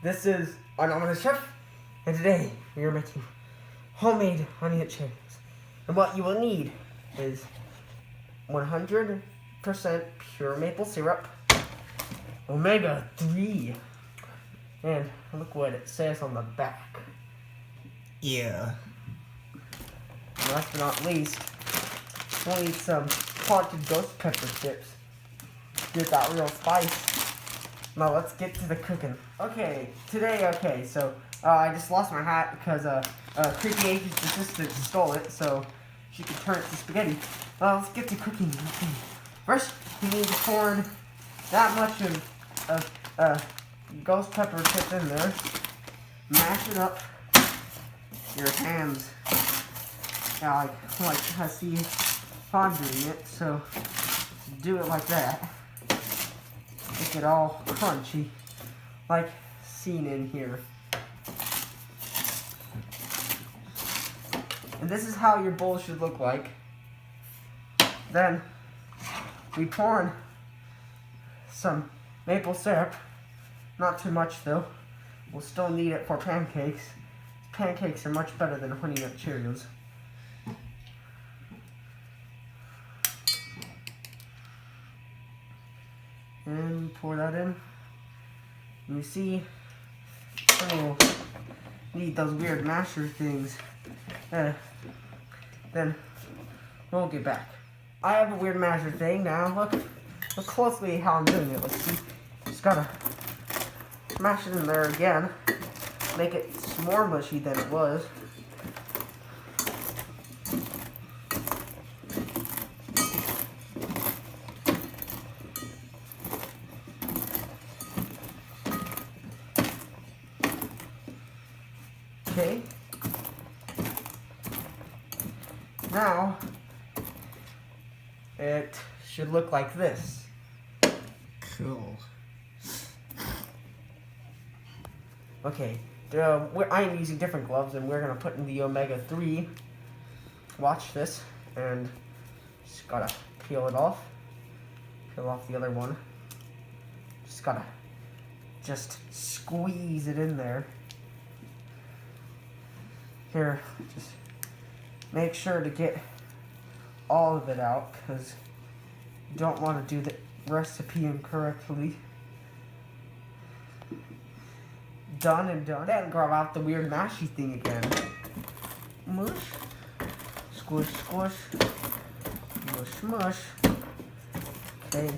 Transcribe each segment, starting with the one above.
This is Honey Chef, and today we are making homemade Honey Nut Cheerios. And what you will need is 100% pure maple syrup, omega-3, and look what it says on the back. Yeah. And last but not least, we'll need some haunted ghost pepper chips. Get that real spice. Now let's get to the cooking. So I just lost my hat because a creepy agent's assistant stole it, so she could turn it to spaghetti. Well, let's get to cooking. Okay. First, you need to pour that much of ghost pepper chips in there. Mash it up. Your hands. Yeah, like I see Fawn doing it, so do it like that. Make it all crunchy, like seen in here. And this is how your bowl should look like. Then we pour in some maple syrup. Not too much though. We'll still need it for pancakes. Pancakes are much better than Honey Nut Cheerios. And pour that in. And you see, we'll need those weird masher things. Then we'll get back. I have a weird masher thing now. Look closely how I'm doing it. Let's see. Just gotta mash it in there again. Make it more mushy than it was. Okay. Now, it should look like this. Cool. Okay, I am using different gloves, and we're going to put in the omega-3. Watch this, and just gotta peel it off. Peel off the other one. Just gotta squeeze it in there. Here, just make sure to get all of it out, because you don't want to do the recipe incorrectly. Done and done. Then grab out the weird mashy thing again. Mush. Squish, squish. Mush, mush. Okay.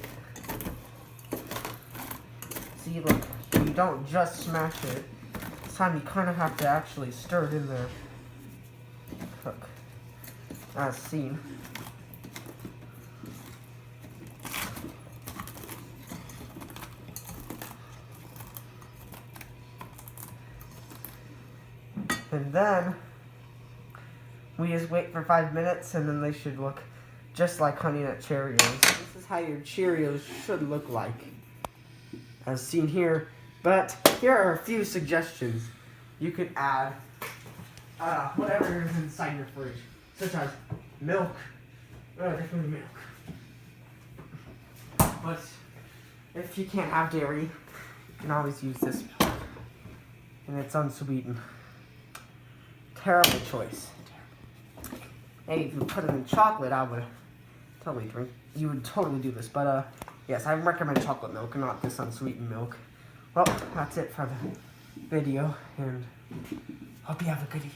See, look, you don't just smash it. This time you kind of have to actually stir it in there. Look, as seen. And then we just wait for 5 minutes, and then they should look just like Honey Nut Cheerios. This is how your Cheerios should look like, as seen here. But here are a few suggestions. You could add whatever is inside your fridge, such as milk. Definitely milk. But if you can't have dairy, you can always use this milk. And it's unsweetened. Terrible choice. Hey, if you put it in chocolate, I would totally drink. You would totally do this. But yes, I recommend chocolate milk and not this unsweetened milk. Well, that's it for the video, and hope you have a good evening.